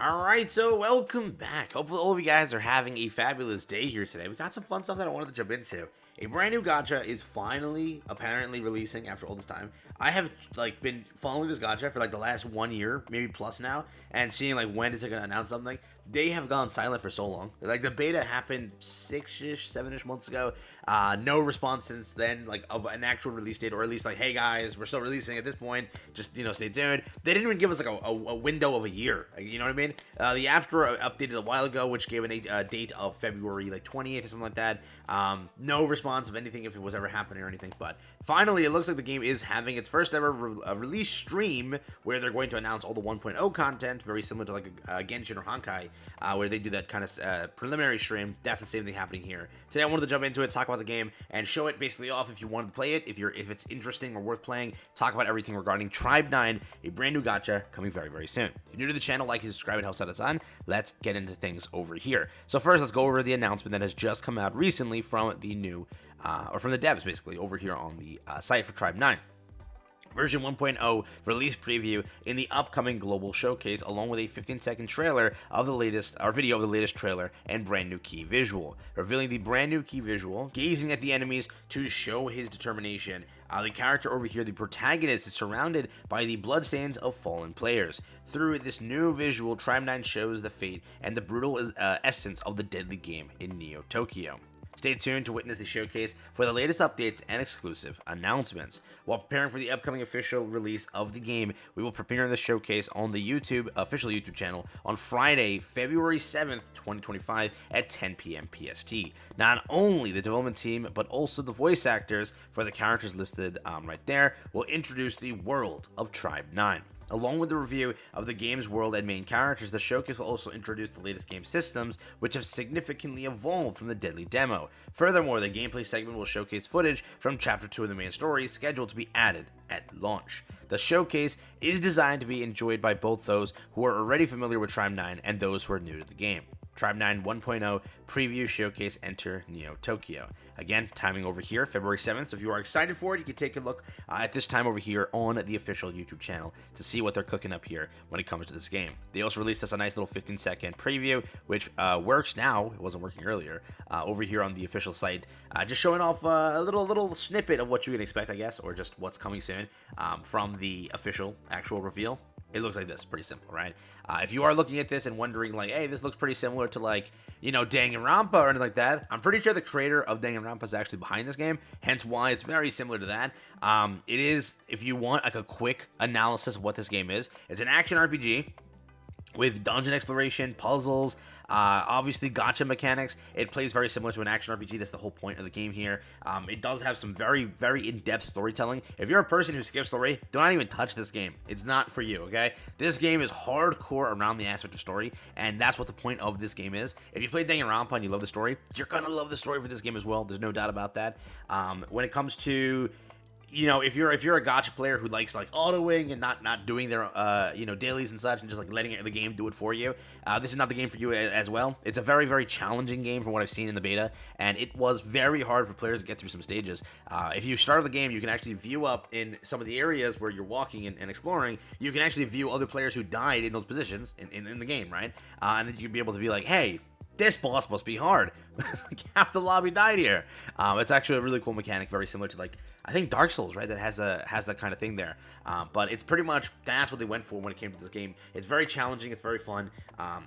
Alright, so welcome back. Hopefully all of you guys are having a fabulous day here today. We got some fun stuff that I wanted to jump into. A brand new gacha is finally, apparently, releasing after all this time. I have, been following this gacha for, the last 1 year, maybe plus now, and seeing, when is it going to announce something. They have gone silent for so long. The beta happened 6-ish, 7-ish months ago. No response since then, of an actual release date, or at least, hey guys, we're still releasing at this point. Just, stay tuned. They didn't even give us, a window of a year. You know what I mean? The App Store updated a while ago, which gave a date of February, 20th or something like that. No response of anything if it was ever happening or anything. But finally, it looks like the game is having its first ever release stream, where they're going to announce all the 1.0 content, very similar to, Genshin or Honkai, where they do that kind of preliminary stream. That's the same thing happening here. Today, I wanted to jump into it, talk about the game, and show it basically off if you wanted to play it, if it's interesting or worth playing, talk about everything regarding Tribe 9, a brand new gacha coming very, very soon. If you're new to the channel, like and subscribe, it helps out a ton. Let's get into things over here. So first, let's go over the announcement that has just come out recently from the new, or from the devs, basically, over here on the site for Tribe 9. Version 1.0 release preview in the upcoming global showcase, along with a 15-second trailer of the latest, or video of the latest trailer and brand new key visual. Revealing the brand new key visual, gazing at the enemies to show his determination. The character over here, the protagonist, is surrounded by the bloodstains of fallen players. Through this new visual, Tribe 9 shows the fate and the brutal essence of the deadly game in Neo Tokyo. Stay tuned to witness the showcase for the latest updates and exclusive announcements. While preparing for the upcoming official release of the game, we will premiere the showcase on the official YouTube channel on Friday, February 7th, 2025 at 10 p.m. PST. Not only the development team, but also the voice actors for the characters listed right there will introduce the world of Tribe 9. Along with the review of the game's world and main characters, the showcase will also introduce the latest game systems, which have significantly evolved from the deadly demo. Furthermore, the gameplay segment will showcase footage from Chapter 2 of the main story, scheduled to be added at launch. The showcase is designed to be enjoyed by both those who are already familiar with Tribe 9 and those who are new to the game. Tribe 9 1.0 preview showcase enter Neo Tokyo. Again, timing over here, February 7th. So if you are excited for it, you can take a look at this time over here on the official YouTube channel to see what they're cooking up here when it comes to this game. They also released us a nice little 15-second preview, which works now. It wasn't working earlier. Over here on the official site, just showing off a little snippet of what you can expect, I guess, or just what's coming soon from the official actual reveal. It looks like this, pretty simple, right? If you are looking at this and wondering, hey, this looks pretty similar to, Danganronpa or anything like that, I'm pretty sure the creator of Danganronpa is actually behind this game, hence why it's very similar to that. It is, if you want, a quick analysis of what this game is, it's an action RPG with dungeon exploration, puzzles, obviously gacha mechanics. It plays very similar to an action RPG. That's the whole point of the game here. It does have some very, very in-depth storytelling. If you're a person who skips story, do not even touch this game. It's not for you, okay? This game is hardcore around the aspect of story, and that's what the point of this game is. If you play Danganronpa and you love the story, you're gonna love the story for this game as well. There's no doubt about that. When it comes to, if you're a gacha player who likes autoing and not doing their dailies and such, and just letting the game do it for you, this is not the game for you as well. It's a very, very challenging game from what I've seen in the beta, and it was very hard for players to get through some stages. If you start the game, you can actually view up in some of the areas where you're walking and exploring. You can actually view other players who died in those positions in the game, right? And then you'd be able to be like, hey, this boss must be hard. Half the lobby died here. It's actually a really cool mechanic, very similar to I think Dark Souls, right? That has that kind of thing there. But it's pretty much, that's what they went for when it came to this game. It's very challenging. It's very fun.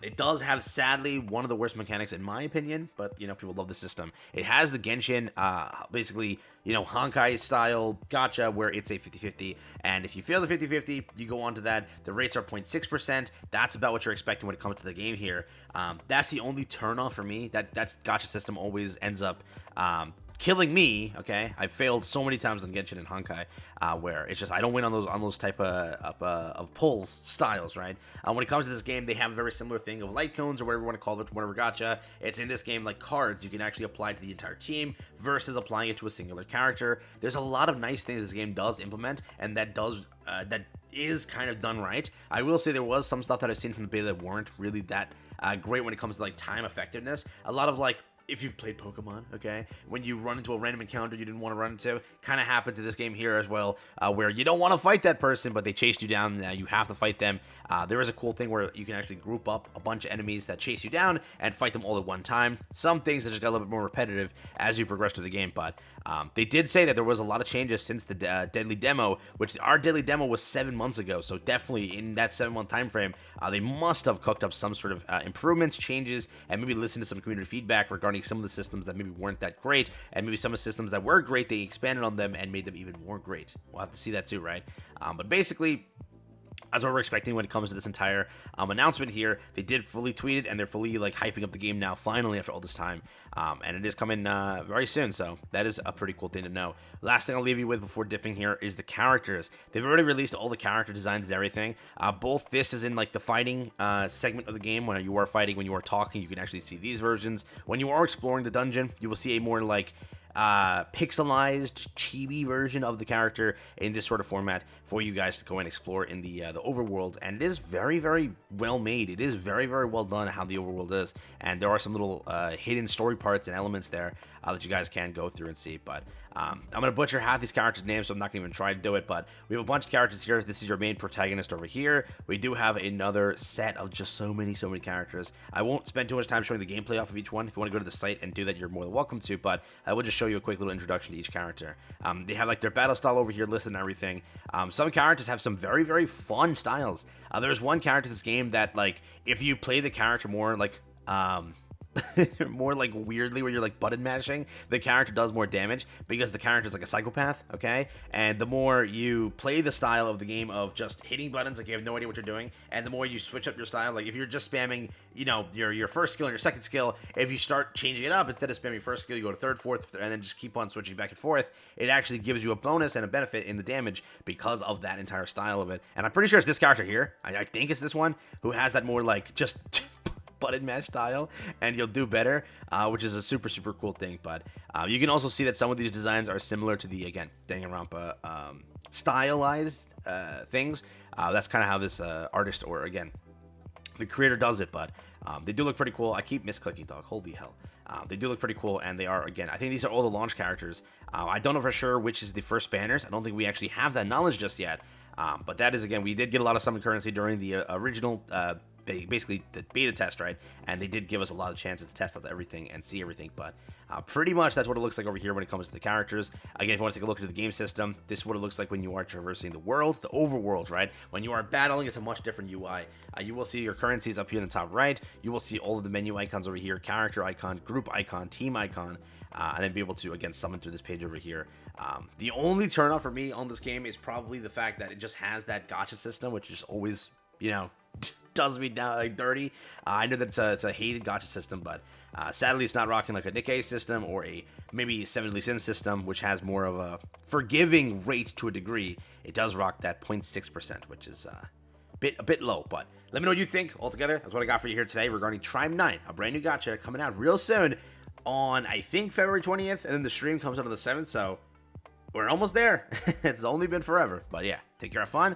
It does have, sadly, one of the worst mechanics in my opinion, but people love the system. It has the Genshin, basically, Honkai style gacha where it's a 50-50, and if you fail the 50-50, you go on to that. The rates are 0.6%. That's about what you're expecting when it comes to the game here. That's the only turn-off for me. That's gacha system always ends up killing me. Okay, I've failed so many times in Genshin and Honkai, where it's just I don't win on those type of pulls styles, right? When it comes to this game, they have a very similar thing of light cones or whatever you want to call it, whatever gacha. It's in this game like cards you can actually apply to the entire team versus applying it to a singular character. There's a lot of nice things this game does implement, and that is kind of done right. I will say there was some stuff that I've seen from the beta that weren't really that great when it comes to time effectiveness. A lot of if you've played Pokemon, okay, when you run into a random encounter you didn't want to run into, kind of happened to this game here as well, where you don't want to fight that person, but they chased you down, now you have to fight them. There is a cool thing where you can actually group up a bunch of enemies that chase you down and fight them all at one time. Some things that just got a little bit more repetitive as you progress through the game, but they did say that there was a lot of changes since the Deadly Demo, which our Deadly Demo was 7 months ago, so definitely in that 7-month time frame, they must have cooked up some sort of improvements, changes, and maybe listened to some community feedback regarding some of the systems that maybe weren't that great, and maybe some of the systems that were great, they expanded on them and made them even more great. We'll have to see that too, right? But basically, as what we're expecting when it comes to this entire announcement here, they did fully tweet it, and they're fully like hyping up the game now, finally, after all this time. And it is coming very soon, so that is a pretty cool thing to know. Last thing I'll leave you with before dipping here is the characters. They've already released all the character designs and everything. Both this is in like the fighting segment of the game. When you are fighting, when you are talking, you can actually see these versions. When you are exploring the dungeon, you will see a more like pixelized chibi version of the character in this sort of format for you guys to go and explore in the overworld, and it is very, very well made. It is very, very well done how the overworld is, and there are some little hidden story parts and elements there that you guys can go through and see. But I'm gonna butcher half these characters' names, so I'm not gonna even try to do it. But we have a bunch of characters here. This is your main protagonist over here. We do have another set of just so many characters. I won't spend too much time showing the gameplay off of each one. If you want to go to the site and do that, you're more than welcome to, but I will just show you a quick little introduction to each character. They have like their battle style over here listed and everything. Some characters have some very, very fun styles. There's one character in this game that, like, if you play the character more like more like weirdly, where you're like button mashing, the character does more damage because the character is like a psychopath, okay? And the more you play the style of the game of just hitting buttons, like you have no idea what you're doing, and the more you switch up your style, like if you're just spamming, you know, your first skill and your second skill, if you start changing it up, instead of spamming first skill, you go to third, fourth, and then just keep on switching back and forth, it actually gives you a bonus and a benefit in the damage because of that entire style of it. And I'm pretty sure it's this character here, I think it's this one, who has that more like just button mash style, and you'll do better, which is a super cool thing. But you can also see that some of these designs are similar to the, again, Danganronpa stylized things. That's kind of how this artist, or again, the creator, does it. But they do look pretty cool. I keep misclicking, dog. Holy hell. They do look pretty cool, and they are, again, I think these are all the launch characters. I don't know for sure which is the first banners. I don't think we actually have that knowledge just yet. But that is, again, we did get a lot of summon currency during the original basically the beta test, right? And they did give us a lot of chances to test out everything and see everything. But pretty much that's what it looks like over here when it comes to the characters. Again, if you want to take a look into the game system, this is what it looks like when you are traversing the world, the overworld, right? When you are battling, it's a much different UI. You will see your currencies up here in the top right. You will see all of the menu icons over here: character icon, group icon, team icon, and then be able to, again, summon through this page over here. The only turnoff for me on this game is probably the fact that it just has that gacha system, which is always, you know, does me down like dirty. I know that it's a hated gacha system, but sadly it's not rocking like a Nikkei system or a maybe Seven Deadly Sins system, which has more of a forgiving rate to a degree. It does rock that 0.6%, which is a bit low. But let me know what you think. Altogether, that's what I got for you here today regarding Tribe 9, a brand new gacha coming out real soon on, I think, February 20th, and then the stream comes out on the 7th, so we're almost there. It's only been forever. But yeah, take care, have fun.